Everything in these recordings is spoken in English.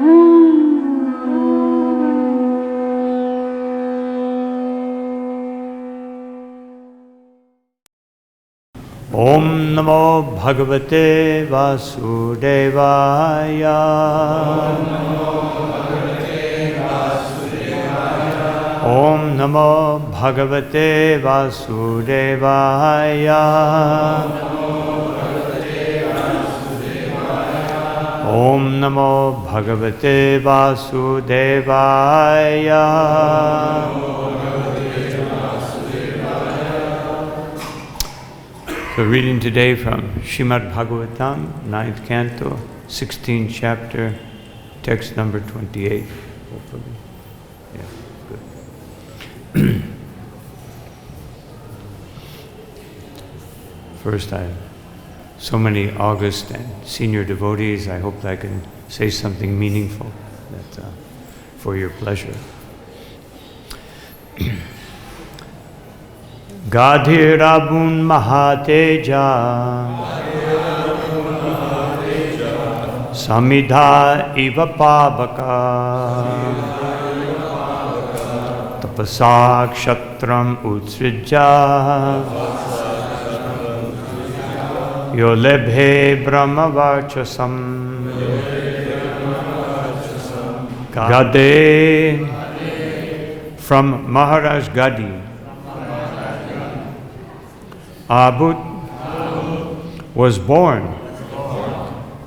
Om Namo Bhagavate Vasudevaya. Om Namo Bhagavate Vasudevaya. Om Namo Bhagavate Vasudevaya. So reading today from Srimad Bhagavatam, 9th canto, 16th chapter, text number 28, hopefully. Yeah, good. First, I have so many August and senior devotees. I hope that I can say something meaningful that, for your pleasure. Gadhirabun Mahateja Samidha Iva Pavaka Tapasa Kshatram Utsrija Yolebhe Brahmavachasam Gade from Maharaj Gadi. Abut was born.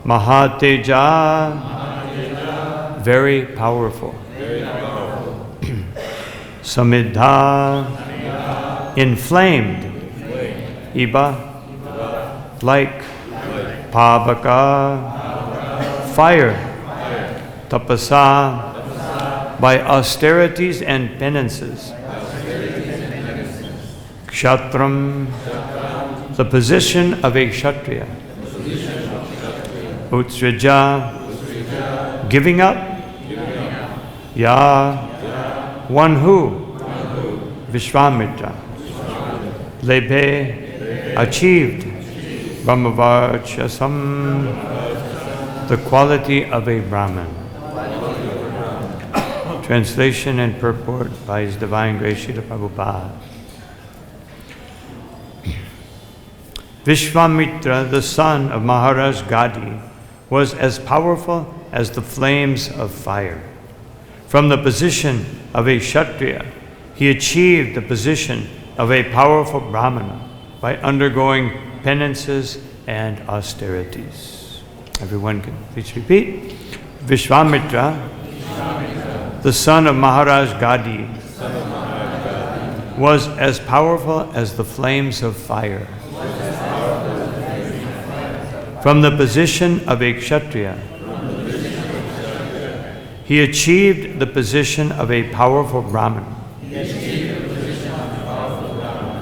Mahateja, very powerful. Samidha, inflamed. Iba, like. Pavaka, fire. Tapasa, by austerities and penances. Kshatram, the position of a Kshatriya. Utsrija, giving up. Ya, one who. Vishwamitra, Lebhe, achieved. Brahmavachasam, the quality of a Brahman. Translation and purport by His Divine Grace Srila Prabhupada. Vishwamitra, the son of Maharaj Gadi, was as powerful as the flames of fire. From the position of a Kshatriya, he achieved the position of a powerful Brahmana by undergoing penances and austerities. Everyone can please repeat. Vishwamitra, the son of Maharaj Gadi, was as powerful as the flames of fire. From the position of a Kshatriya, he achieved the position of a powerful Brahman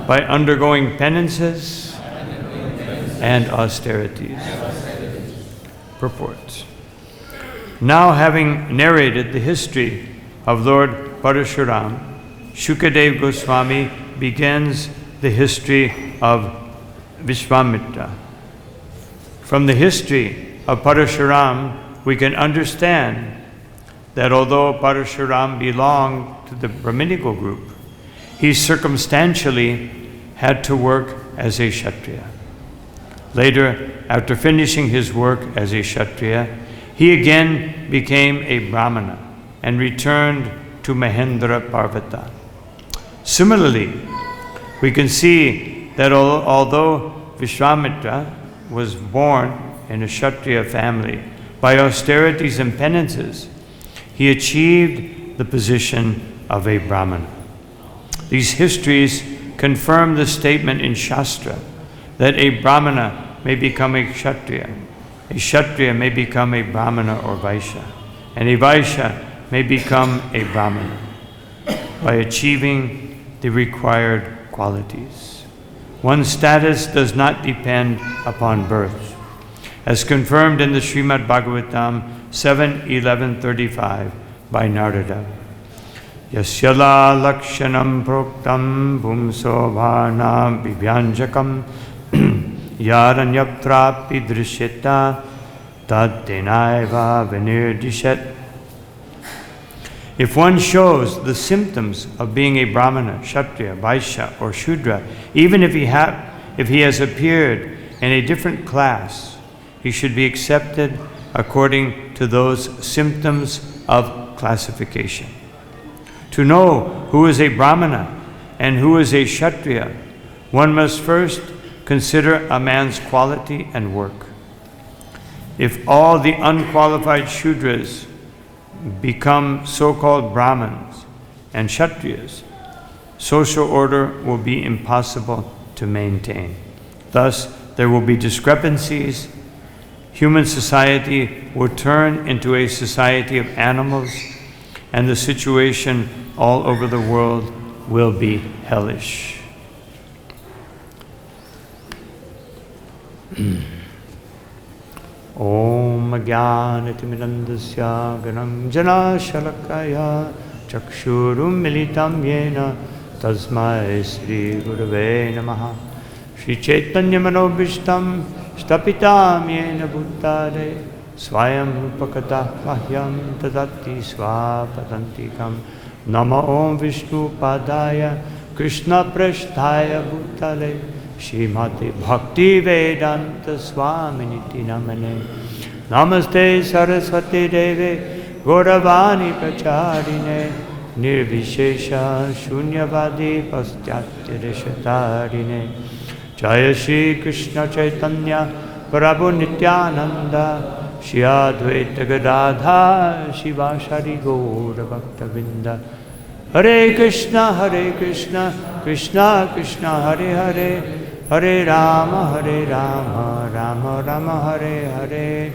by undergoing penances and austerities. Purports. Now, having narrated the history of Lord Parashuram, Shukadev Goswami begins the history of Vishwamitra. From the history of Parashuram, we can understand that although Parashuram belonged to the Brahminical group, he circumstantially had to work as a Kshatriya. Later, after finishing his work as a Kshatriya, he again became a Brahmana and returned to Mahendra Parvata. Similarly, we can see that although Vishwamitra was born in a Kshatriya family, by austerities and penances, he achieved the position of a Brahmana. These histories confirm the statement in Shastra that a Brahmana may become a Kshatriya may become a Brahmana or Vaishya, and a Vaishya may become a Brahmana by achieving the required qualities. One's status does not depend upon birth, as confirmed in the Srimad Bhagavatam 7:11-35 by Narada. Yasyala lakshanam proktam bhumso bhanam vivyanjakam yaranyaptrapi drishyata tad denaiva vinirdishet If one shows the symptoms of being a Brahmana, Kshatriya, Vaishya, or Shudra, even if he has appeared in a different class, he should be accepted according to those symptoms of classification. To know who is a Brahmana and who is a Kshatriya, one must first consider a man's quality and work. If all the unqualified Shudras become so-called Brahmins and Kshatriyas, social order will be impossible to maintain. Thus, there will be discrepancies. Human society will turn into a society of animals, and the situation all over the world will be hellish. Om Jnanatimidandasya Ganam Jana Shalakaya Chakshurum Militam Yena Tasmai Sri Gurave Namaha Sri Chaitanya Manobhishtam Stapitam Yena Bhuttare Swayam Upakata Vahyam Tadati Swapatantikam Nama Om Vishnu Padaya Krishna Prasthaya Bhuttale Srimati Bhakti Vedanta Swaminiti Namane Namaste Saraswati Deve Gauravani Pracharine Nirvishesha Shunyavadi Paschatya Reshatarine Jaya Shri Krishna Chaitanya Prabhu Nityananda Shri Advaita Gadadha Shivashari Gaura Bhakta Vrinda Hare Krishna Krishna Krishna Hare Hare Hare Rama Rama Rama Hare Hare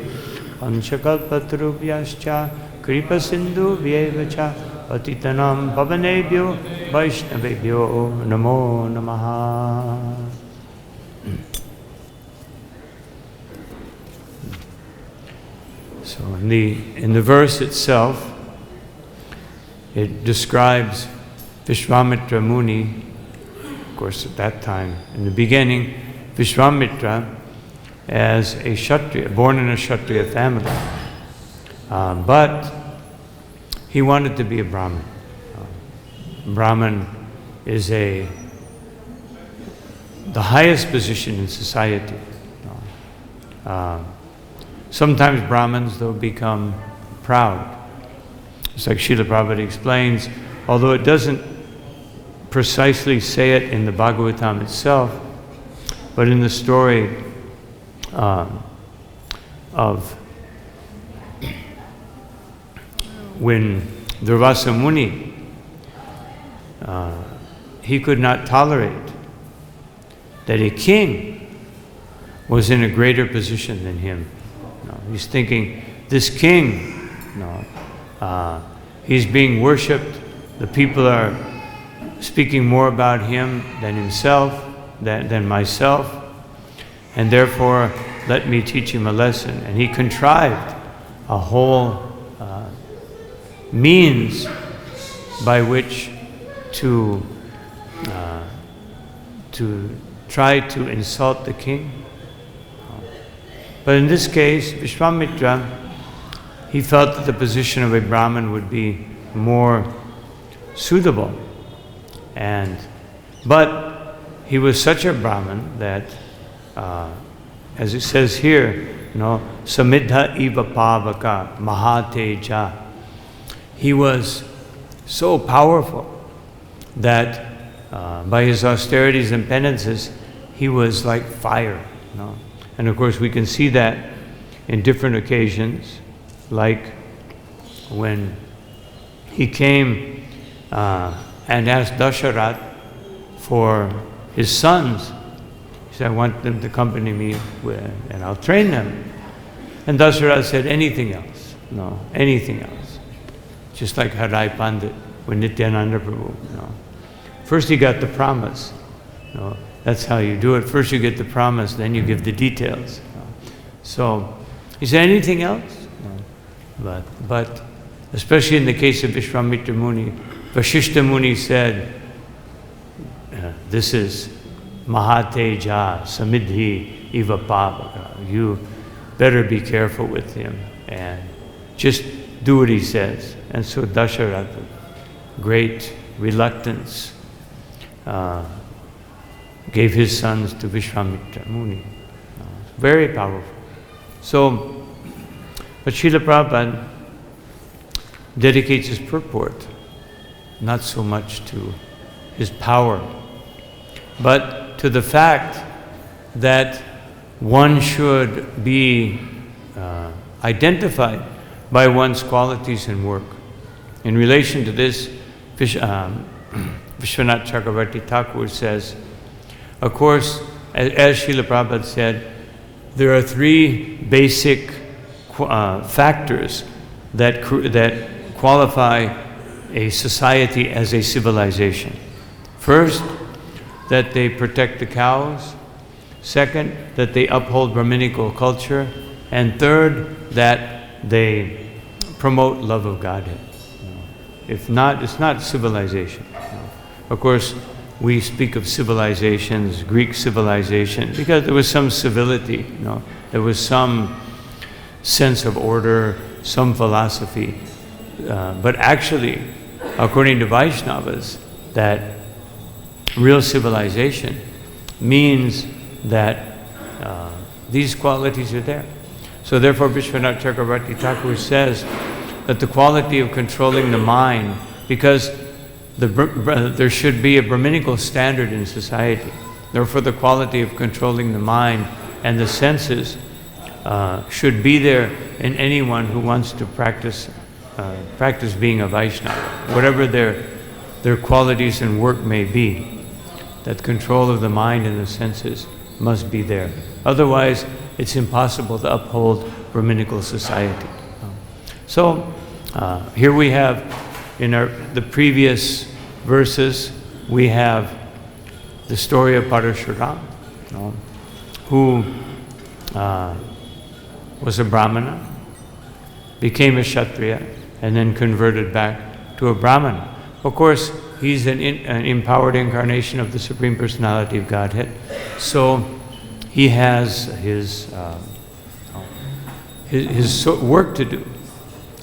Panchakalpatarubhyascha Kripa Sindhu Vyevacha Patitanam Pavanebhyo Vaishnavebhyo Namo Namaha. So in the verse itself, it describes Vishwamitra Muni. Of course, at that time, in the beginning, Vishwamitra as a Kshatriya, born in a Kshatriya family. But he wanted to be a Brahmin. Brahmin is the highest position in society. Sometimes Brahmins, though, become proud. It's like Srila Prabhupada explains, although it doesn't precisely say it in the Bhagavatam itself, but in the story of when Durvasa Muni, he could not tolerate that a king was in a greater position than him. He's thinking, this king, he's being worshipped, the people are speaking more about him than himself, than myself, and therefore let me teach him a lesson. And he contrived a whole means by which to try to insult the king. But in this case, Vishwamitra, he felt that the position of a Brahmin would be more suitable. But he was such a Brahmin that, as it says here, Samidha iva pavaka mahateja. He was so powerful that by his austerities and penances, he was like fire. And of course, we can see that in different occasions, like when he came and asked Dasharat for his sons. He said, I want them to accompany me and I'll train them. And Dasharat said, anything else? No, anything else. Just like Harai Pandit with Nityananda Prabhu. First he got the promise. That's how you do it. First you get the promise, then you give the details. So he said, anything else? No. But especially in the case of Vishwamitra Muni, Vasishta Muni said, this is Mahateja Samidhi Iva Pavaka. You better be careful with him and just do what he says. And so Dasharatha, great reluctance, gave his sons to Vishwamitra Muni. Very powerful. So, but Srila Prabhupada dedicates his purport not so much to his power, but to the fact that one should be identified by one's qualities and work. In relation to this, Vishwanath Chakravarti Thakur says, of course, as Srila Prabhupada said, there are three basic factors that qualify a society as a civilization. First, that they protect the cows. Second, that they uphold Brahminical culture. And third, that they promote love of Godhead. If not, it's not civilization. Of course, we speak of civilizations, Greek civilization, because there was some civility, there was some sense of order, some philosophy. But actually, according to Vaishnavas, that real civilization means that these qualities are there. So therefore, Vishwanath Chakravarti Thakur says that the quality of controlling the mind, because there should be a Brahminical standard in society. Therefore, the quality of controlling the mind and the senses should be there in anyone who wants to practice being a Vaishnava, whatever their qualities and work may be. That control of the mind and the senses must be there. Otherwise, it's impossible to uphold Brahminical society. So, here we have, in the previous verses, we have the story of Parashuram, who was a Brahmana, became a Kshatriya, and then converted back to a Brahmana. Of course, he's an empowered incarnation of the Supreme Personality of Godhead. So he has his work to do.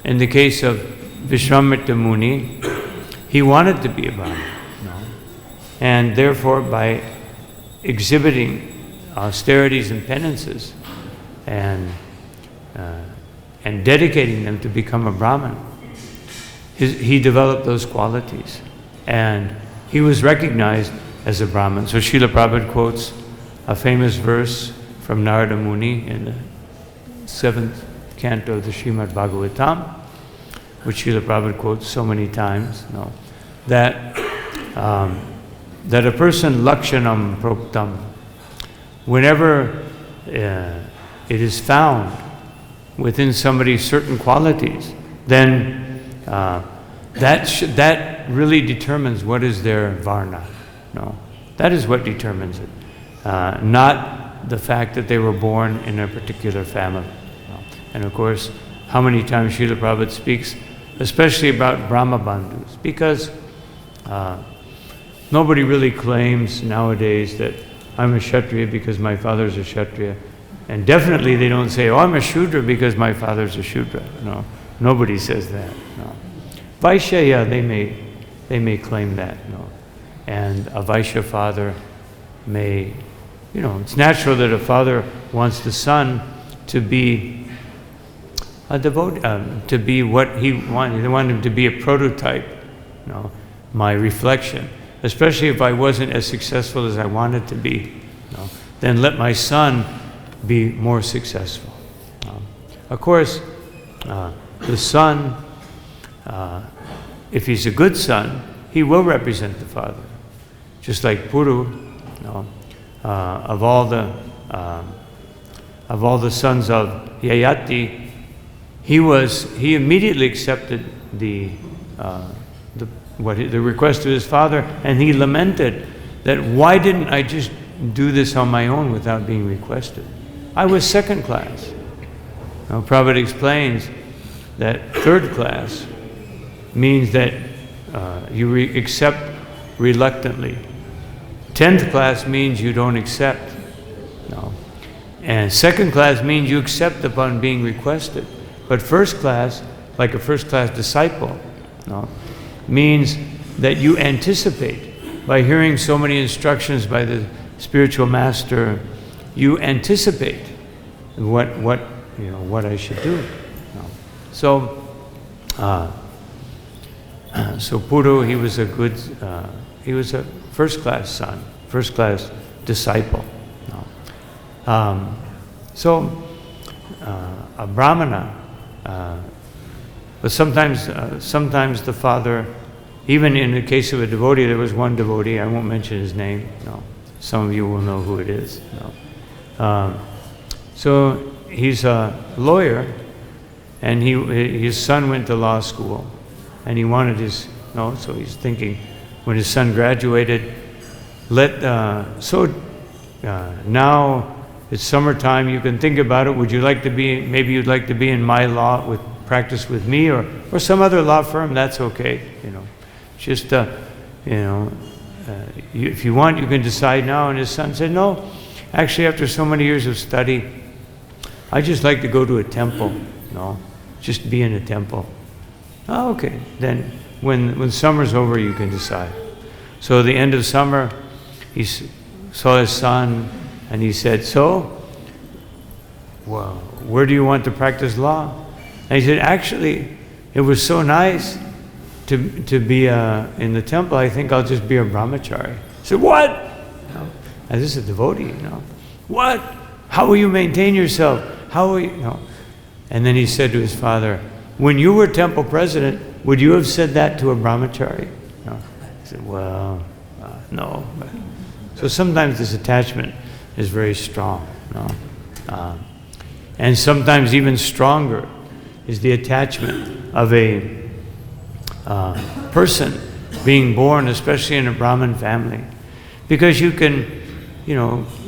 In the case of Vishwamitra Muni, he wanted to be a Brahmana. And therefore, by exhibiting austerities and penances and dedicating them to become a Brahman, he developed those qualities. And he was recognized as a Brahman. So Srila Prabhupada quotes a famous verse from Narada Muni in the 7th canto of the Srimad Bhagavatam, which Srila Prabhupada quotes so many times, that a person lakshanam proktam, whenever it is found within somebody certain qualities, then that really determines what is their varna. That is what determines it, not the fact that they were born in a particular family. And of course, how many times Srila Prabhupada speaks, especially about Brahma Bandhus, because nobody really claims nowadays that I'm a Kshatriya because my father's a Kshatriya. And definitely they don't say, oh, I'm a Shudra because my father's a Shudra. No, nobody says that. No. Vaishya, yeah, they may claim that. No. And a Vaishya father may, it's natural that a father wants the son to be a devotee, to be what he wanted. They want him to be a prototype, my reflection. Especially if I wasn't as successful as I wanted to be, then let my son be more successful. Of course, the son, if he's a good son, he will represent the father. Just like Puru, of all the sons of Yayati, he immediately accepted the request of his father, and he lamented that, why didn't I just do this on my own without being requested? I was second class. Now, Prabhupada explains that third class means that you accept reluctantly. 10th class means you don't accept. And second class means you accept upon being requested. But first class like a first-class disciple, means that you anticipate. By hearing so many instructions by the spiritual master, you anticipate what I should do. So Puru, he was a first-class son, first-class disciple. A brahmana, but sometimes the father, even in the case of a devotee, there was one devotee, I won't mention his name, some of you will know who it is. So he's a lawyer, and his son went to law school, and he wanted so he's thinking, when his son graduated, now it's summertime, you can think about it, maybe you'd like to be in my law practice with me, or some other law firm, that's okay, just, if you want, you can decide now. And his son said, no, actually, after so many years of study, I just like to go to a temple, just be in a temple. Oh, okay, then when summer's over, you can decide. So at the end of summer, he saw his son, and he said, well, where do you want to practice law? And he said, actually, it was so nice to be in the temple, I think I'll just be a brahmachari. He said, what? And this is a devotee, What? How will you maintain yourself? How will you, And then he said to his father, when you were temple president, would you have said that to a brahmachari? He said, well, no. So sometimes this attachment is very strong. And sometimes even stronger is the attachment of a person being born, especially in a Brahmin family. Because you can,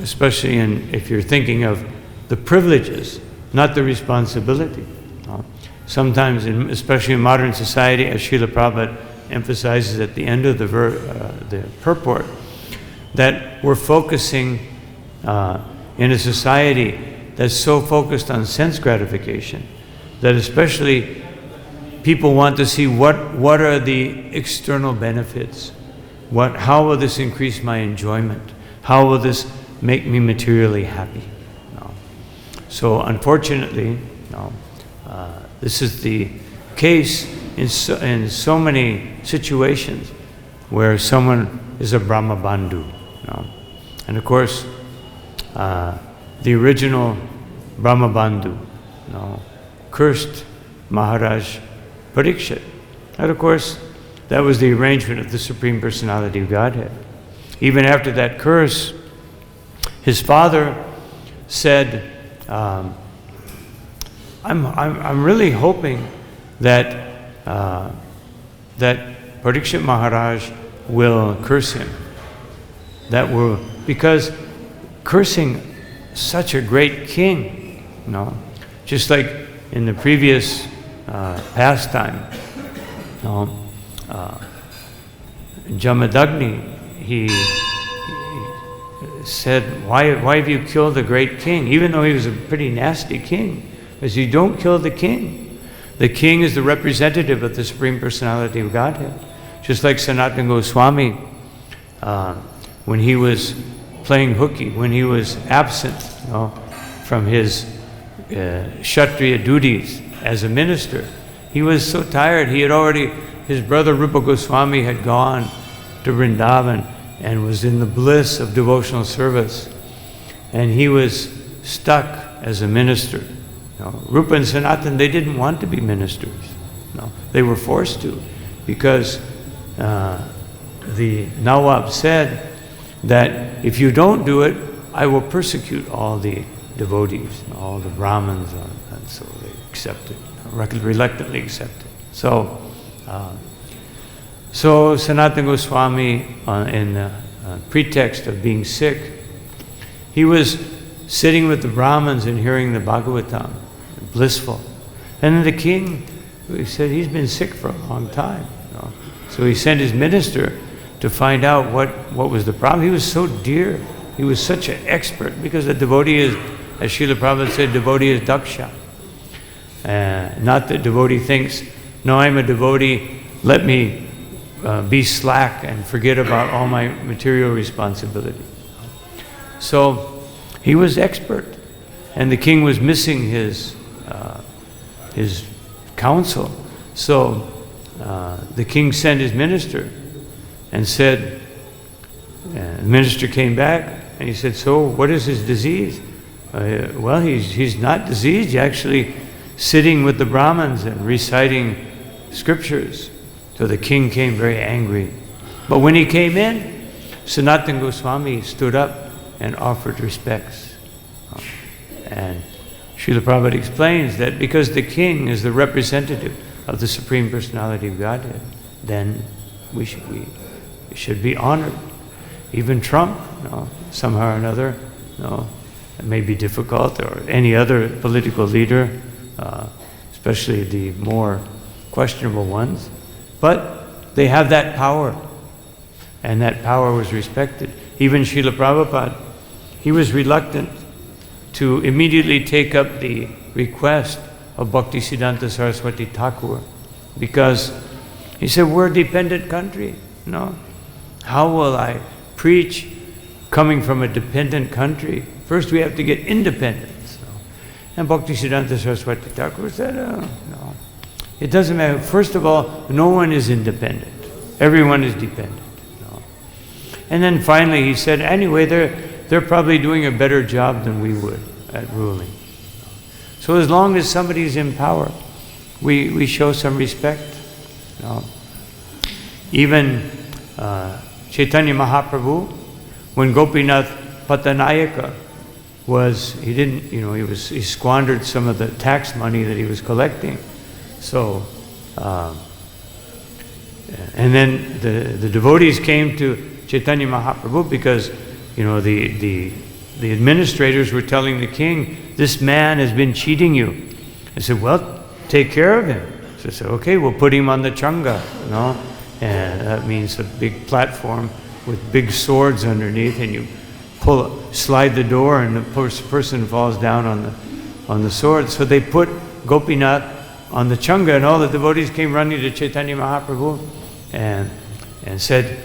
especially if you're thinking of the privileges, not the responsibility. Sometimes, especially in modern society, as Srila Prabhupada emphasizes at the end of the purport, that we're focusing in a society that's so focused on sense gratification, that especially people want to see what are the external benefits, how will this increase my enjoyment, how will this make me materially happy. So unfortunately, this is the case in so many situations where someone is a Brahma Bandhu. And of course, the original Brahma Bandhu cursed Maharaj Parikshit. And of course, that was the arrangement of the Supreme Personality of Godhead. Even after that curse, his father said, I'm really hoping that Parikshit Maharaj will curse him. Because cursing such a great king, just like in the previous pastime, Jamadagni, he said, why have you killed the great king? Even though he was a pretty nasty king, because you don't kill the king. The king is the representative of the Supreme Personality of Godhead. Just like Sanatana Goswami, when he was playing hooky, when he was absent from his Kshatriya duties as a minister, he was so tired. His brother Rupa Goswami had gone to Vrindavan and was in the bliss of devotional service. And he was stuck as a minister. Rupa and Sanatana, they didn't want to be ministers. They were forced to, because the Nawab said that if you don't do it, I will persecute all the devotees, all the Brahmins, and so they accepted, reluctantly accepted. So Sanatana Goswami, in the pretext of being sick, he was sitting with the Brahmins and hearing the Bhagavatam, blissful. And then the king, he said he's been sick for a long time. So he sent his minister to find out what was the problem. He was so dear. He was such an expert, because a devotee is, as Srila Prabhupada said, devotee is daksha. Not that devotee thinks, no, I'm a devotee, let me be slack and forget about all my material responsibility. So he was expert, and the king was missing his counsel. So the king sent his minister and said, the minister came back and he said, so what is his disease? Well, he's not diseased. He's actually sitting with the Brahmins and reciting scriptures. So the king came very angry. But when he came in, Sanatana Goswami stood up and offered respects. And Srila Prabhupada explains that because the king is the representative of the Supreme Personality of Godhead, then we should be honored. Even Trump, somehow or another, it may be difficult, or any other political leader, especially the more questionable ones, but they have that power, and that power was respected. Even Srila Prabhupada, he was reluctant to immediately take up the request of Bhaktisiddhanta Saraswati Thakur, because he said, we're a dependent country. How will I preach coming from a dependent country? First we have to get independence. And Bhaktisiddhanta Saraswati Thakur said, no, it doesn't matter. First of all, no one is independent. Everyone is dependent. And then finally he said, anyway, they're probably doing a better job than we would at ruling. So as long as somebody's in power, we show some respect. Even Chaitanya Mahaprabhu, when Gopinath Patanayaka he squandered some of the tax money that he was collecting. So, and then the devotees came to Chaitanya Mahaprabhu because, the administrators were telling the king, this man has been cheating you. I said, well, take care of him. So I said, okay, we'll put him on the changa, and that means a big platform with big swords underneath, and you slide the door, and the person falls down on the sword. So they put Gopinath on the changa, and all the devotees came running to Chaitanya Mahaprabhu and said,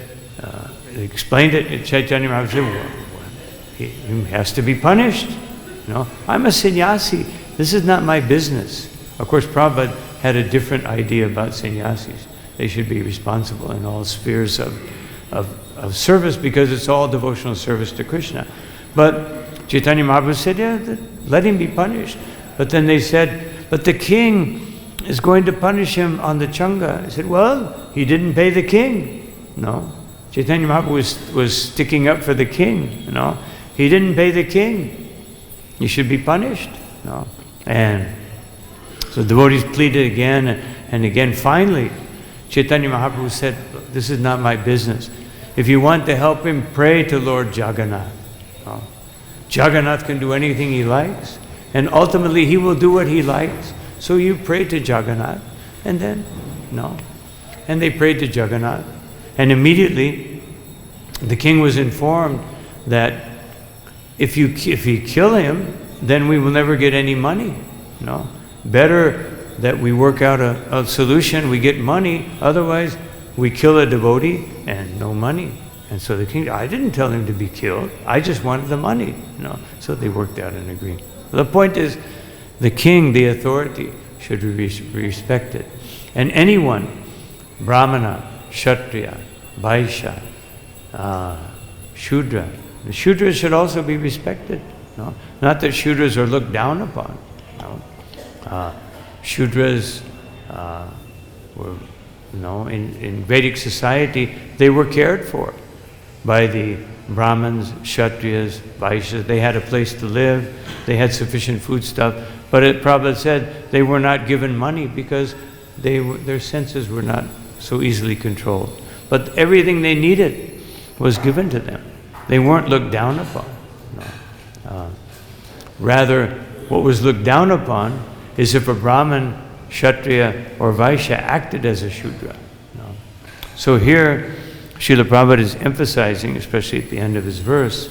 explained it. And Chaitanya Mahaprabhu said, well, he has to be punished. I'm a sannyasi. This is not my business. Of course, Prabhupada had a different idea about sannyasis. They should be responsible in all spheres of service, because it's all devotional service to Krishna. But Chaitanya Mahaprabhu said, yeah, let him be punished. But then they said, but the king is going to punish him on the changa. I said, well, he didn't pay the king. No. Chaitanya Mahaprabhu was sticking up for the king. He didn't pay the king. He should be punished. And so devotees pleaded again and again. Finally, Chaitanya Mahaprabhu said, this is not my business. If you want to help him, pray to Lord Jagannath. Jagannath can do anything he likes, and ultimately he will do what he likes. So you pray to Jagannath, and then, And they prayed to Jagannath. And immediately, the king was informed that if you kill him, then we will never get any money. Better that we work out a solution, we get money, otherwise we kill a devotee and no money. And so the king, I didn't tell him to be killed, I just wanted the money. So they worked out an agreement. The point is, the king, the authority, should be respected. And anyone, Brahmana, Kshatriya, Vaishya, Shudra, the Shudras should also be respected. Not that Shudras are looked down upon. Shudras were, in Vedic society, they were cared for by the Brahmins, Kshatriyas, Vaishyas. They had a place to live, they had sufficient foodstuff, but Prabhupada said they were not given money because their senses were not so easily controlled. But everything they needed was given to them. They weren't looked down upon. Rather, what was looked down upon is if a Brahmin, Kshatriya, or Vaishya acted as a Shudra. So here, Srila Prabhupada is emphasizing, especially at the end of this verse,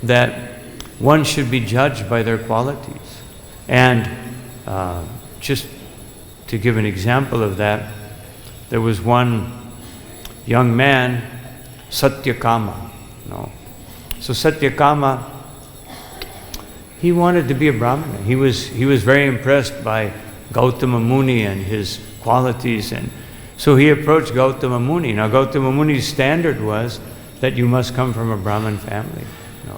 that one should be judged by their qualities. And just to give an example of that, there was one young man, Satyakama. So Satyakama, he wanted to be a Brahmana. He was very impressed by Gautama Muni and his qualities, and so he approached Gautama Muni. Now Gautama Muni's standard was that you must come from a Brahmin family.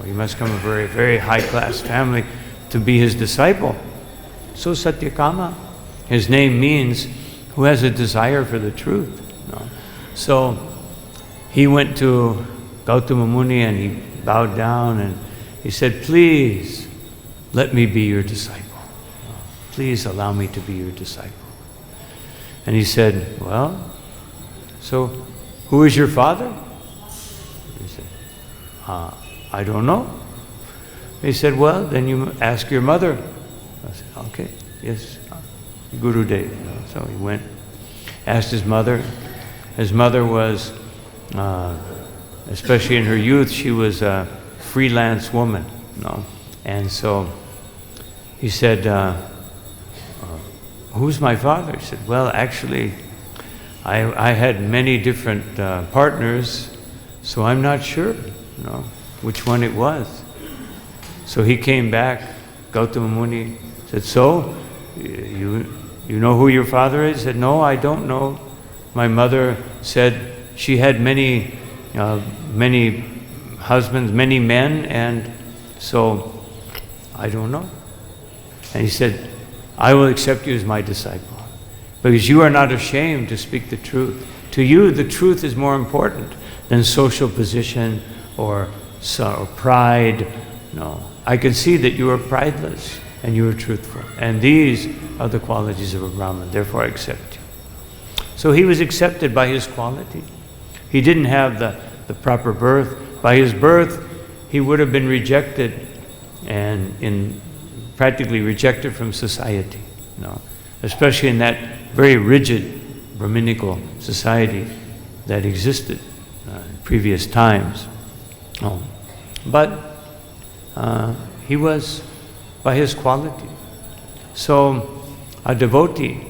You must come from a very, very high-class family to be his disciple. So Satyakama, his name means who has a desire for the truth. So he went to Gautama Muni and he bowed down and he said, "Please let me be your disciple. Please allow me to be your disciple." And he said, "Well, so who is your father?" He said, "I don't know." He said, "Well, then you ask your mother." I said, "Okay, yes, Guru Dev." So he went, asked his mother. His mother was, especially in her youth, she was a freelance woman, And so he said, "Who's my father?" He said, "Well, actually, I had many different partners, so I'm not sure, which one it was." So he came back, Gautama Muni said, "So, you know who your father is?" He said, "No, I don't know. My mother said she had many husbands, many men, and so I don't know." And he said, "I will accept you as my disciple, because you are not ashamed to speak the truth. To you, the truth is more important than social position or pride. No, I can see that you are prideless and you are truthful. And these are the qualities of a Brahmin, therefore I accept you." So he was accepted by his quality. He didn't have the proper birth. By his birth, he would have been rejected and practically rejected from society, especially in that very rigid Brahminical society that existed in previous times. But he was by his quality. So a devotee,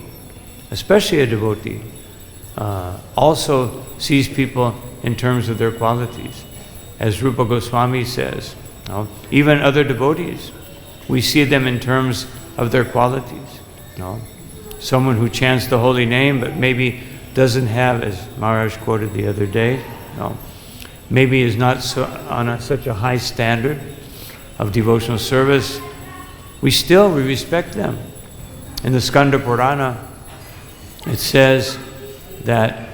especially a devotee, also sees people in terms of their qualities. As Rupa Goswami says, even other devotees, we see them in terms of their qualities. Someone who chants the holy name but maybe doesn't have, as Maharaj quoted the other day, maybe is not on such a high standard of devotional service, we respect them. In the Skanda Purana, it says that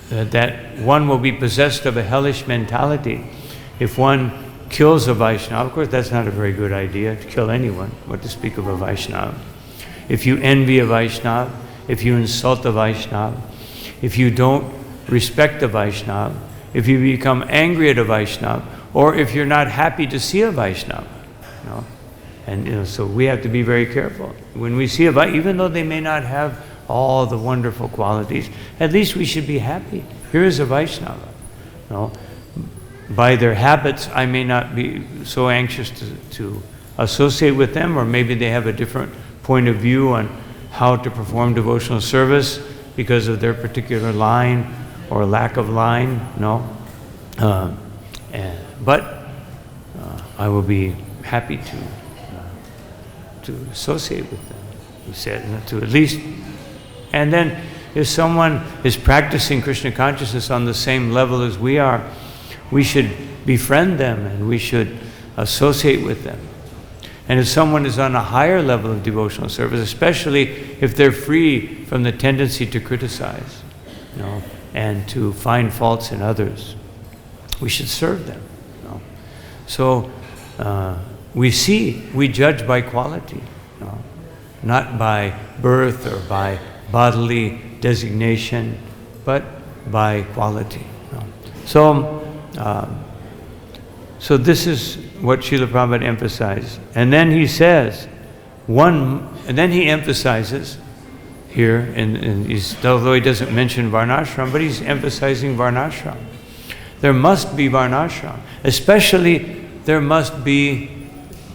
that one will be possessed of a hellish mentality if one kills a Vaishnava. Of course, that's not a very good idea, to kill anyone, what to speak of a Vaishnava. If you envy a Vaishnava, if you insult a Vaishnava, if you don't respect a Vaishnava, if you become angry at a Vaishnava, or if you're not happy to see a Vaishnava, And so we have to be very careful. When we see a Vaishnava, even though they may not have all the wonderful qualities, at least we should be happy. Here is a Vaishnava. By their habits, I may not be so anxious to associate with them, or maybe they have a different point of view on how to perform devotional service because of their particular line or lack of line. But I will be happy to associate with them. He said, to at least. And then if someone is practicing Krishna consciousness on the same level as we are, we should befriend them and we should associate with them. And if someone is on a higher level of devotional service, especially if they're free from the tendency to criticize, and to find faults in others, we should serve them. So we judge by quality, not by birth or by bodily designation, but by quality. So this is what Srila Prabhupada emphasized. And then he says, and then he emphasizes here, although he doesn't mention Varnashram, but he's emphasizing Varnashram. There must be Varnashram, especially there must be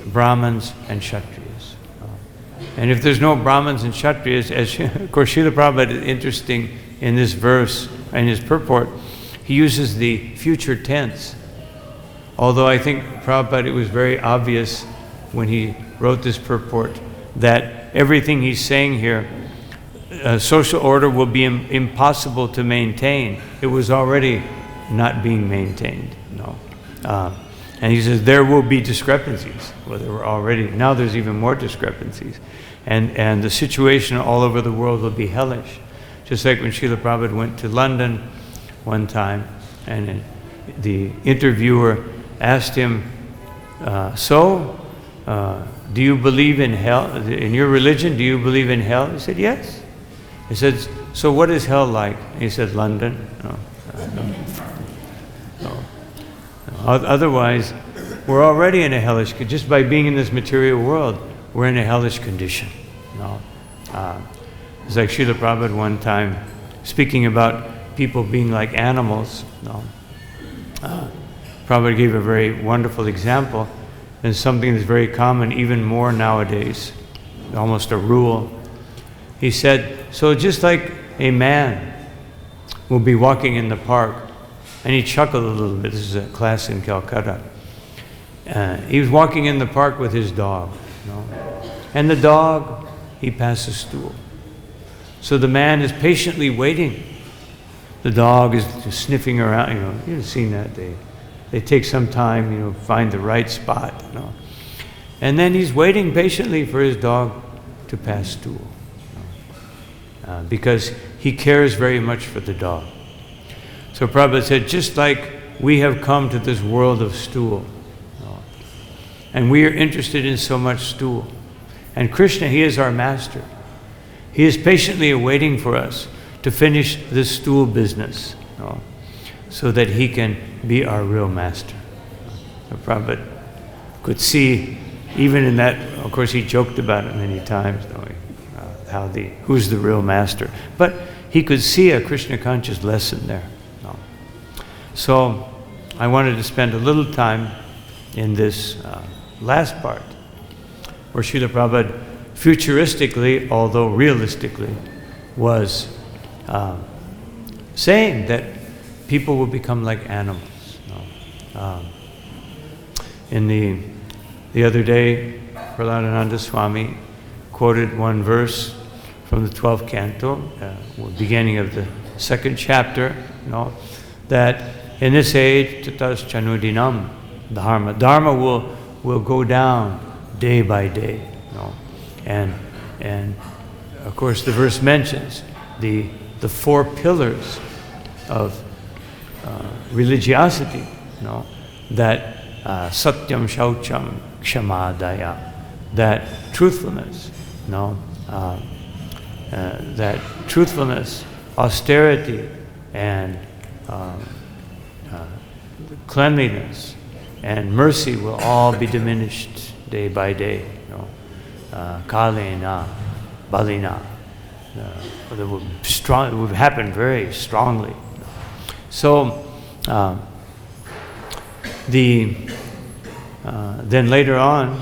Brahmins and Kshatriyas. And if there's no Brahmins and Kshatriyas, as of course Srila Prabhupada is interesting in this verse, in his purport, he uses the future tense. Although I think Prabhupada, it was very obvious when he wrote this purport that everything he's saying here, social order will be impossible to maintain. It was already not being maintained. No. And he says there will be discrepancies. Well, there were already. Now there's even more discrepancies. And the situation all over the world will be hellish. Just like when Srila Prabhupada went to London one time, and the interviewer asked him, do you believe in hell? In your religion, do you believe in hell? He said, yes. He said, so what is hell like? He said, London. No. Otherwise, we're already in a hellish, just by being in this material world, we're in a hellish condition. No. It's like Srila Prabhupada one time, speaking about people being like animals. No. Prabhupada gave a very wonderful example, and something that's very common, even more nowadays, almost a rule. He said, so just like a man will be walking in the park, and he chuckled a little bit. This is a class in Calcutta. He was walking in the park with his dog, and the dog, he passed a stool. So the man is patiently waiting. The dog is just sniffing around. You've seen that. They take some time, find the right spot. And then he's waiting patiently for his dog to pass stool, because he cares very much for the dog. So Prabhupada said, just like we have come to this world of stool, and we are interested in so much stool, and Krishna, he is our master. He is patiently awaiting for us to finish this stool business, so that he can be our real master. So Prabhupada could see, even in that, of course he joked about it many times, who's the real master. But he could see a Krishna conscious lesson there. So I wanted to spend a little time in this last part, where Srila Prabhupada futuristically, although realistically, was saying that people will become like animals. In the other day, Prahladananda Swami quoted one verse from the 12th canto, beginning of the second chapter, that in this age, tatas chanudinam dharma will go down day by day. And of course the verse mentions the four pillars of religiosity, that satyam shaucham kshamadaya, that truthfulness, that truthfulness, austerity, and cleanliness and mercy will all be diminished day by day. Kalena, balina. It will happen very strongly. So then later on,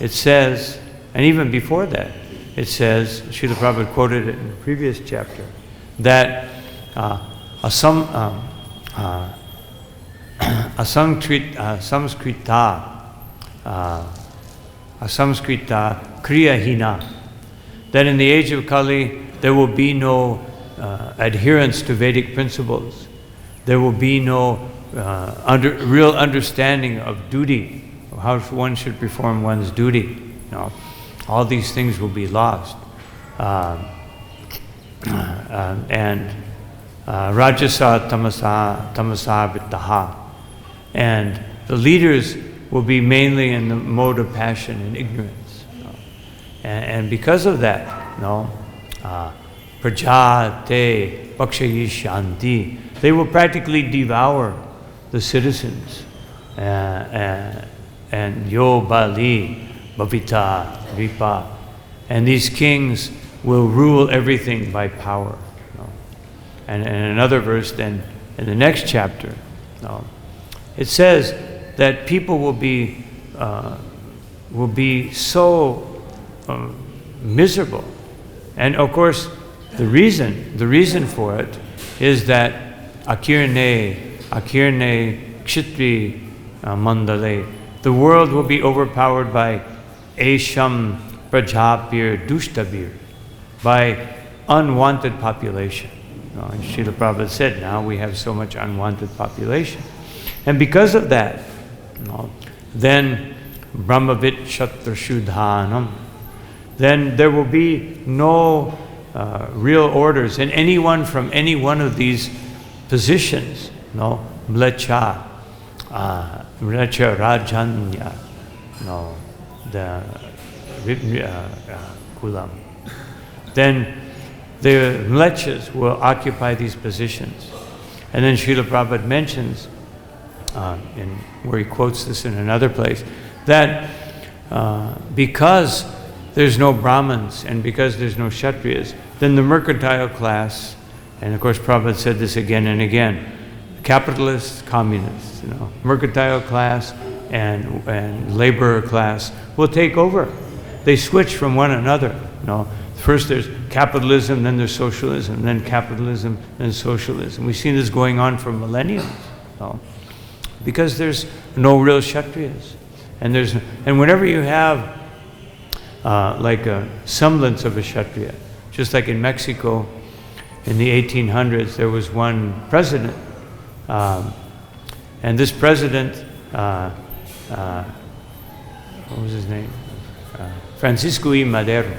it says, and even before that, it says, Srila Prabhupada quoted it in the previous chapter, that asamskrita kriyahina, that in the age of Kali there will be no adherence to Vedic principles. There will be no real understanding of duty, of how one should perform one's duty. All these things will be lost. And rajasa tamasa vittaha. And the leaders will be mainly in the mode of passion and ignorance. And because of that, prajate pakshayishanti, they will practically devour the citizens. And yo bali bhavita vipa. And these kings will rule everything by power. And in another verse then, in the next chapter, it says that people will be so miserable. And of course, the reason for it is that akirne kshitri mandale, the world will be overpowered by esham prajapir dushtabir, by unwanted population. And Srila Prabhupada said, now we have so much unwanted population. And because of that, then Brahmavit Shatrashudhanam, then there will be no real orders. And anyone from any one of these positions, Mlecha, Rajanya, the Kulam, then the Mlechas will occupy these positions. And then Srila Prabhupada mentions, where he quotes this in another place, that because there's no Brahmins and because there's no Kshatriyas, then the mercantile class, and of course Prabhupada said this again and again, capitalists, communists, mercantile class and laborer class will take over. They switch from one another. First there's capitalism, then there's socialism, then capitalism, then socialism. We've seen this going on for millennia, because there's no real Kshatriyas. And whenever you have like a semblance of a Kshatriya, just like in Mexico in the 1800s, there was one president, and this president, what was his name? Francisco I. Madero.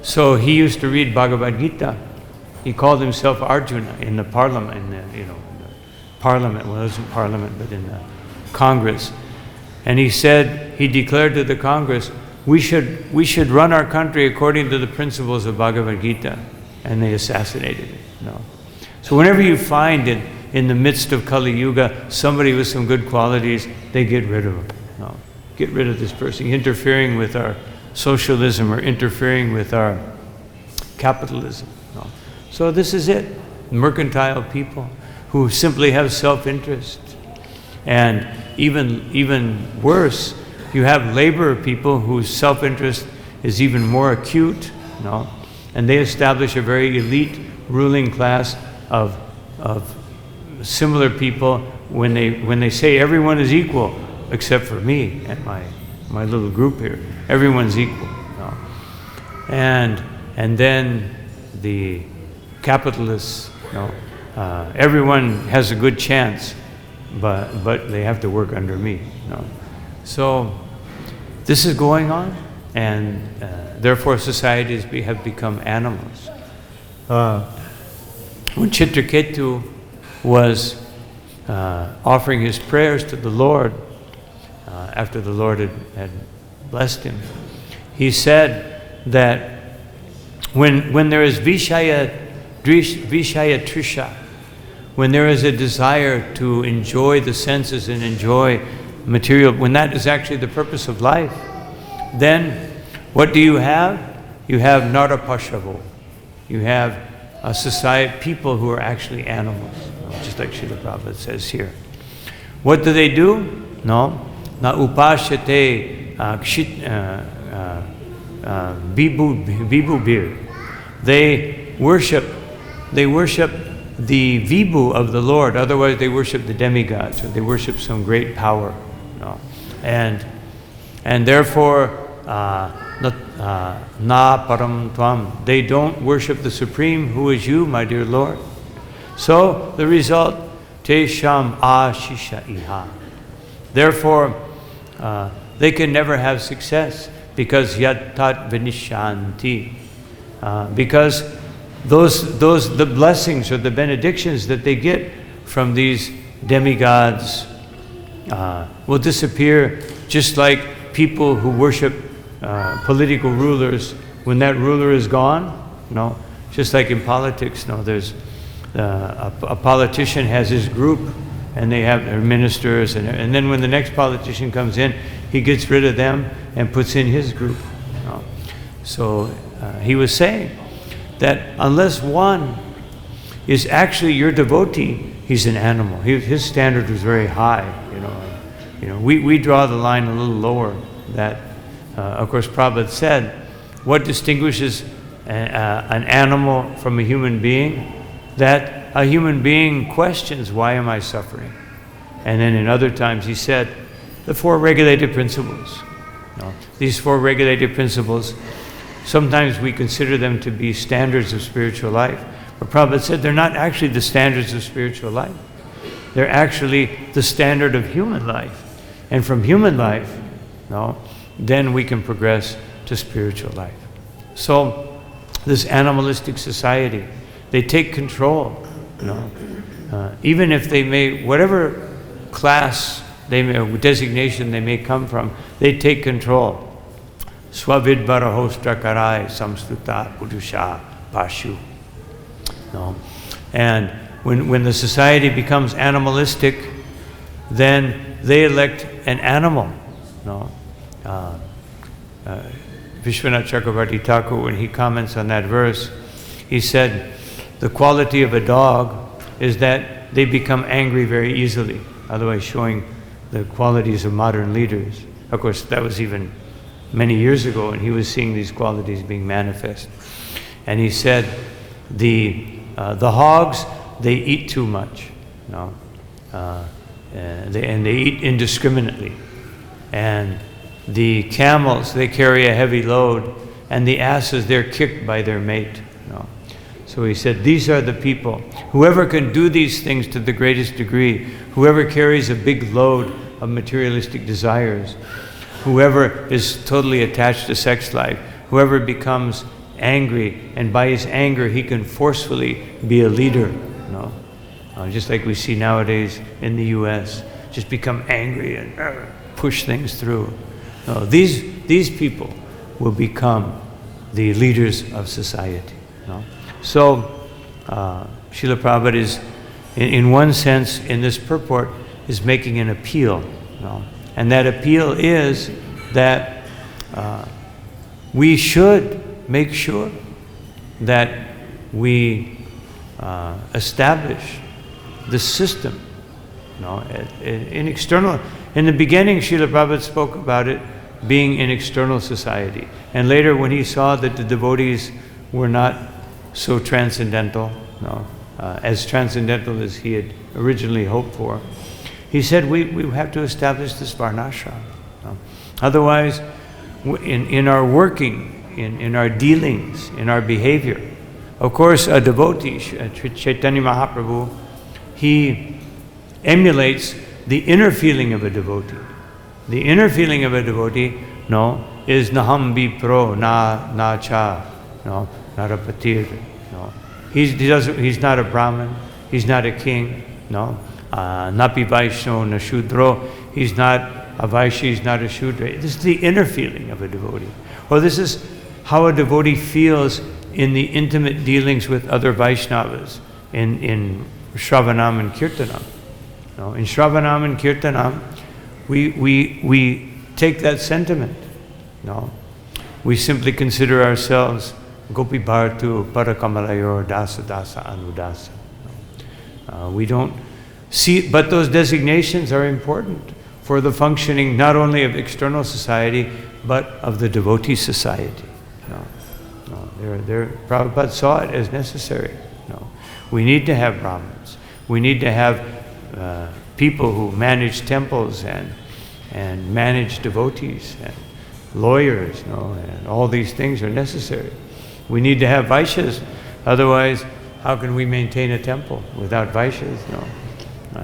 So he used to read Bhagavad-Gita. He called himself Arjuna in the parliament, parliament, well, it wasn't parliament, but in the Congress. And he said, he declared to the Congress, we should run our country according to the principles of Bhagavad-Gita. And they assassinated him. So whenever you find in the midst of Kali Yuga somebody with some good qualities, they get rid of him. Get rid of this person, interfering with our socialism or interfering with our capitalism. So this is it. Mercantile people who simply have self-interest. And even worse, you have labor people whose self-interest is even more acute, and they establish a very elite ruling class of similar people when they say everyone is equal except for me and my little group here. Everyone's equal. And then the capitalists, everyone has a good chance, but they have to work under me. So this is going on, and therefore societies have become animals. When Chitraketu was offering his prayers to the Lord, after the Lord had blessed him, he said that when there is Vishaya Trisha, when there is a desire to enjoy the senses and enjoy material, when that is actually the purpose of life, then what do you have? You have Narapashavo. You have a society, people who are actually animals, just like Srila Prabhupada says here. What do they do? No. Na upashate vibhubir. They worship the vibhu of the Lord. Otherwise, they worship the demigods, or they worship some great power. And therefore, na param tvam. They don't worship the Supreme, who is you, my dear Lord. So the result, te sham ashisha iha. Therefore, they can never have success, because yat tat vinishanti. Because the blessings or the benedictions that they get from these demigods will disappear, just like people who worship political rulers. When that ruler is gone, just like in politics, there's a politician has his group, and they have their ministers, and then when the next politician comes in, he gets rid of them and puts in his group. So he was saying that unless one is actually your devotee, he's an animal. His standard was very high. We draw the line a little lower. That, of course, Prabhupada said what distinguishes an animal from a human being? That a human being questions, why am I suffering? And then in other times he said, the four regulated principles. These four regulated principles, sometimes we consider them to be standards of spiritual life. But Prabhupada said they're not actually the standards of spiritual life. They're actually the standard of human life. And from human life, then we can progress to spiritual life. So this animalistic society, they take control. Even if they may, whatever class they may, designation they may come from, they take control. Swavidvara hostra karai samstuta purusha pashu. And when the society becomes animalistic, then they elect an animal. Vishwanath Chakravarti Thakur, when he comments on that verse, he said, the quality of a dog is that they become angry very easily, otherwise showing the qualities of modern leaders. Of course, that was even many years ago, and he was seeing these qualities being manifest. And he said, the hogs, they eat too much, and they eat indiscriminately. And the camels, they carry a heavy load, and the asses, they're kicked by their mate. So he said, these are the people. Whoever can do these things to the greatest degree, whoever carries a big load of materialistic desires, whoever is totally attached to sex life, whoever becomes angry, and by his anger he can forcefully be a leader. Just like we see nowadays in the US, just become angry and push things through. These people will become the leaders of society. So Srila Prabhupada is, in one sense, in this purport, is making an appeal. And that appeal is that we should make sure that we establish the system. In the beginning, Srila Prabhupada spoke about it being an external society. And later, when he saw that the devotees were not so transcendental, as transcendental as he had originally hoped for, he said we have to establish this varnashram. Otherwise, in our working, in our dealings, in our behavior, of course, a devotee, Chaitanya Mahaprabhu, he emulates the inner feeling of a devotee. The inner feeling of a devotee, is naham vipro, na cha, narapatir. He's not a Brahmin, he's not a king, napi Vaishno na Shudro, he's not a Vaishya, he's not a Shudra. This is the inner feeling of a devotee. Or this is how a devotee feels in the intimate dealings with other Vaishnavas in Shravanam and Kirtanam. In Shravanam and Kirtanam, we take that sentiment. We simply consider ourselves Gopi Bhartu Parakamalayor Dasa Dasa Anudasa. We don't see, but those designations are important for the functioning not only of external society, but of the devotee society. Prabhupada saw it as necessary. We need to have Brahmins. We need to have people who manage temples and manage devotees and lawyers, and all these things are necessary. We need to have Vaishyas, otherwise how can we maintain a temple without Vaishyas?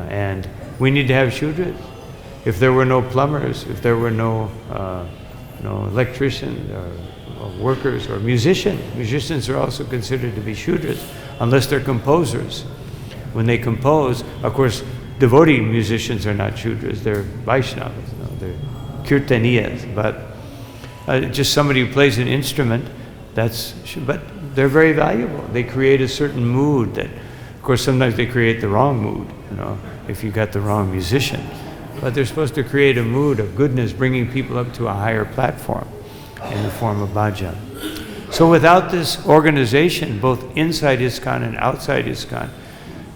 And we need to have Shudras. If there were no plumbers, if there were no electricians or workers or musicians are also considered to be Shudras, unless they're composers. When they compose, of course, devotee musicians are not Shudras, they're Vaishnavas, they're Kirtaniyas, but just somebody who plays an instrument, but they're very valuable. They create a certain mood that, of course, sometimes they create the wrong mood, if you got the wrong musician. But they're supposed to create a mood of goodness, bringing people up to a higher platform in the form of bhajan. So without this organization, both inside ISKCON and outside ISKCON,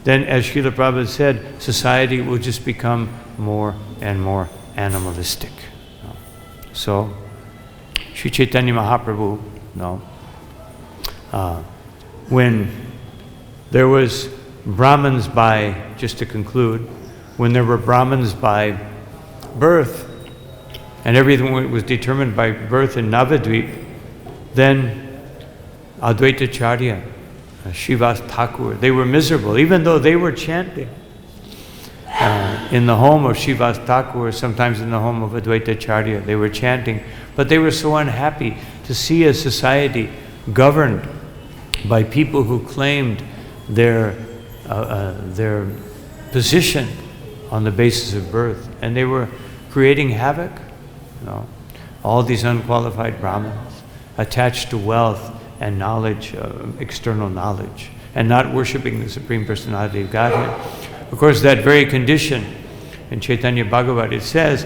then, as Srila Prabhupada said, society will just become more and more animalistic. So, Sri Chaitanya Mahaprabhu No. When there was Brahmins by, just to conclude, when there were Brahmins by birth, and everything was determined by birth in Navadvip, then Advaitacharya, Srivas Thakur, they were miserable, even though they were chanting in the home of Srivas Thakur, sometimes in the home of Advaitacharya, they were chanting, but they were so unhappy to see a society governed by people who claimed their position on the basis of birth, and they were creating havoc. All these unqualified Brahmins attached to wealth and knowledge, external knowledge, and not worshiping the Supreme Personality of Godhead. Of course, that very condition, in Chaitanya Bhagavat, it says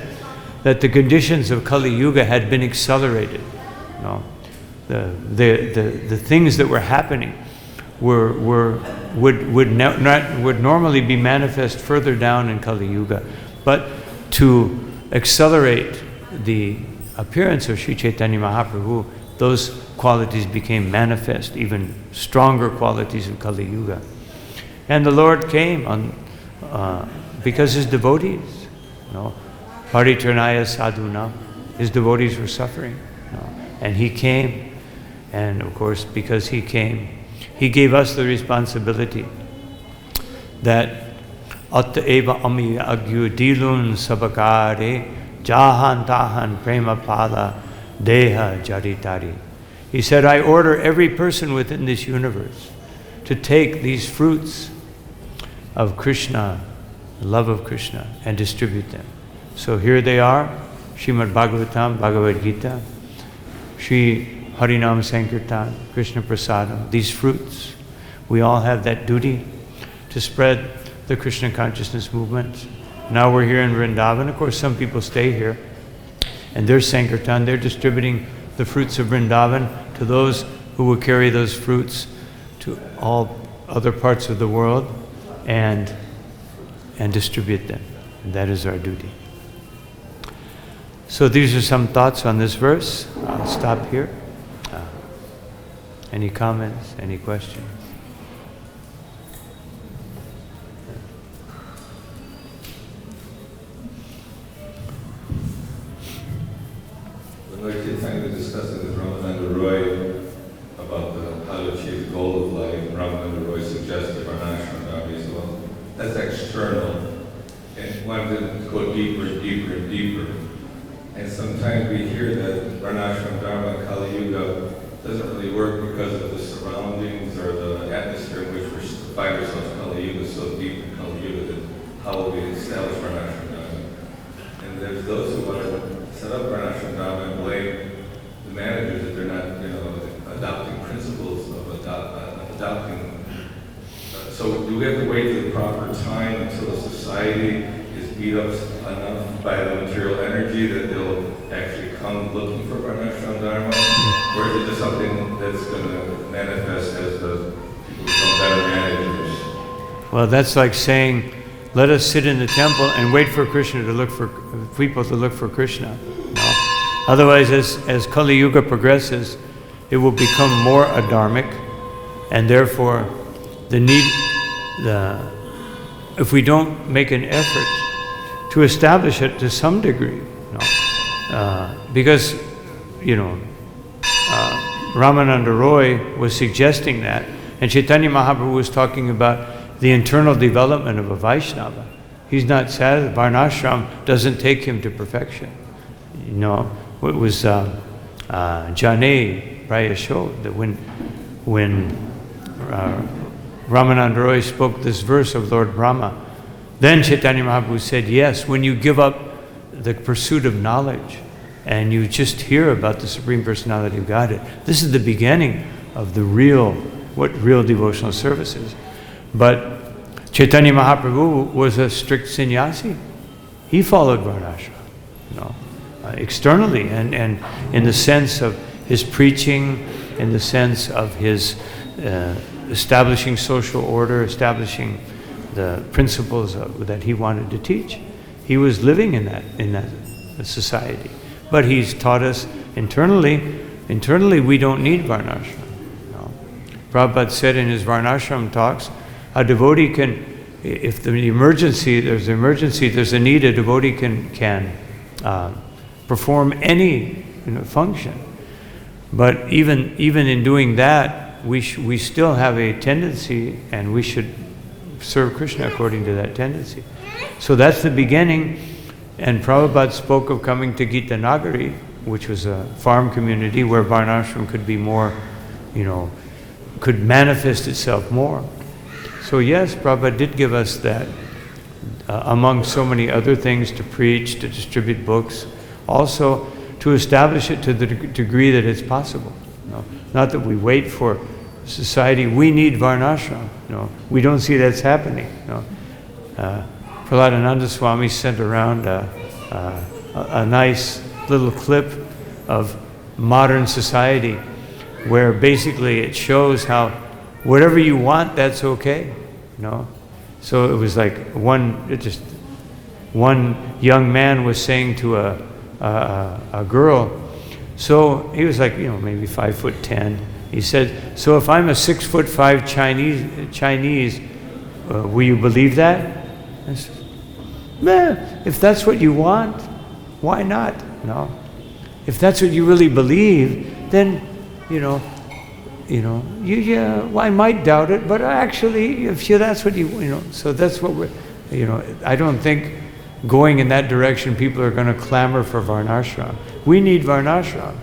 that the conditions of Kali Yuga had been accelerated. The things that were happening would normally be manifest further down in Kali Yuga, but to accelerate the appearance of Sri Chaitanya Mahaprabhu, those qualities became manifest, even stronger qualities of Kali Yuga. And the Lord came because his devotees, Paritranaya Sadhuna, his devotees were suffering. And he came, and of course, because he came, he gave us the responsibility that Atta eva ami agyu dilun sabakare jahan tahan prema pala deha jaritari. He said, I order every person within this universe to take these fruits of Krishna, the love of Krishna, and distribute them. So here they are, Srimad Bhagavatam, Bhagavad-Gita, Shri Harinam Sankirtan, Krishna Prasadam, these fruits. We all have that duty to spread the Krishna consciousness movement. Now we're here in Vrindavan. Of course, some people stay here, and there's Sankirtan. They're distributing the fruits of Vrindavan to those who will carry those fruits to all other parts of the world and distribute them. And that is our duty. So these are some thoughts on this verse. I'll stop here. Any comments? Any questions? Lord Chaitanya was discussing with Ramananda Roy about how to achieve the goal of life. Ramananda Roy suggested Varnashram Dharma. He said, well, that's external. And wanted to go deeper and deeper and deeper. And sometimes we hear that Varnashram Dharma, Kali Yuga, doesn't really work because of the surroundings or the atmosphere in which we find ourselves. Kali Yuga is so deep in Kali Yuga that how will we establish Varnashram Dharma? And there's those who want to set up Varnashram Dharma and blame the managers that they're not, adopting principles of adopting. So do we have to wait for the proper time until a society is beat up enough by the material energy that they'll actually come looking for Varnashram Dharma? Or is it just something that's going to manifest as the people become better managers? Well, that's like saying, let us sit in the temple and wait for Krishna to look for people to look for Krishna. No. Otherwise, as Kali Yuga progresses, it will become more adharmic, and therefore, if we don't make an effort to establish it to some degree, because Ramananda Roy was suggesting that, and Chaitanya Mahaprabhu was talking about the internal development of a Vaishnava. He's not satisfied. Varnashram doesn't take him to perfection. It was Jane Raya showed that when Ramananda Roy spoke this verse of Lord Brahma, then Chaitanya Mahaprabhu said, yes, when you give up the pursuit of knowledge and you just hear about the Supreme Personality of Godhead, this is the beginning of what real devotional service is. But Chaitanya Mahaprabhu was a strict sannyasi. He followed Varnashram, externally, and in the sense of his preaching, in the sense of his establishing social order, establishing the principles that he wanted to teach. He was living in that society. But he's taught us internally internally we don't need varnashram. No. Prabhupada said in his varnashram talks, a devotee can, if there's a need, a devotee can perform any function. But even in doing that, we still have a tendency, and we should serve Krishna according to that tendency. So that's the beginning. And Prabhupada spoke of coming to Gita Nagari, which was a farm community where varnashram could be more, could manifest itself more. So yes, Prabhupada did give us that, among so many other things, to preach, to distribute books, also to establish it to the degree that it's possible. Not that we wait for society. We need varnashram. We don't see that's happening. Prahladananda Swami sent around a nice little clip of modern society where basically it shows how whatever you want, that's okay. So it was like one young man was saying to a girl, so he was like, maybe 5'10". He said, so if I'm a 6'5" Chinese, will you believe that? I said, if that's what you want, why not? If that's what you really believe, then, well, I might doubt it, but actually, that's what so that's what I don't think going in that direction, people are going to clamor for varnashram. We need varnashram.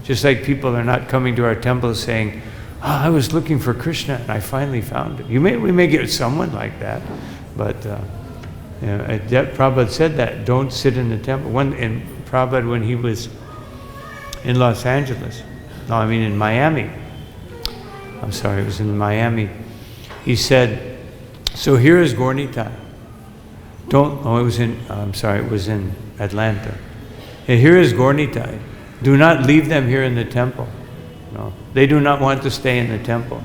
Just like people are not coming to our temple saying, I was looking for Krishna and I finally found him. We may get someone like that, but Prabhupada said that, don't sit in the temple. Prabhupada, when he was in Los Angeles, in Miami, it was in Miami, he said, so here is Gornitai. It was in Atlanta. Here is Gornitai. Do not leave them here in the temple. They do not want to stay in the temple.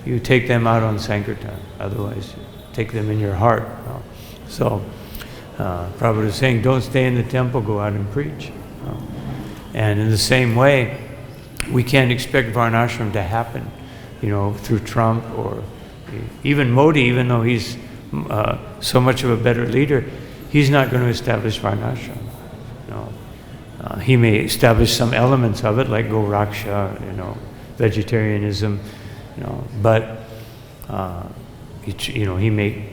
You take them out on Sankirtan. Otherwise, you take them in your heart. So, Prabhupada is saying, don't stay in the temple, go out and preach. And in the same way, we can't expect varnashram to happen, through Trump or even Modi, even though he's so much of a better leader, he's not going to establish varnashram. He may establish some elements of it, like Go Raksha, vegetarianism, but he may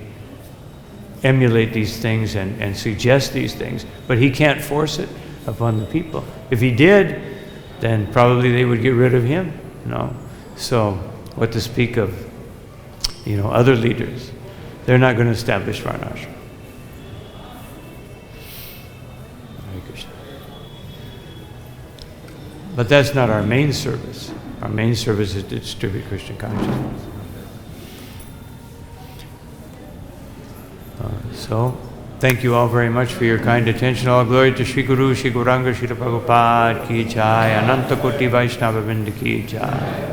emulate these things and suggest these things, but he can't force it upon the people. If he did, then probably they would get rid of him. So what to speak of, other leaders? They're not going to establish varnashram. Hare Krishna. But that's not our main service. Our main service is to distribute Krishna consciousness. So, thank you all very much for your kind attention. All glory to Shri Guru, Shri Gauranga, Shri Prabhupada ki jai, Ananta Koti Vaishnava Vrinda ki jai.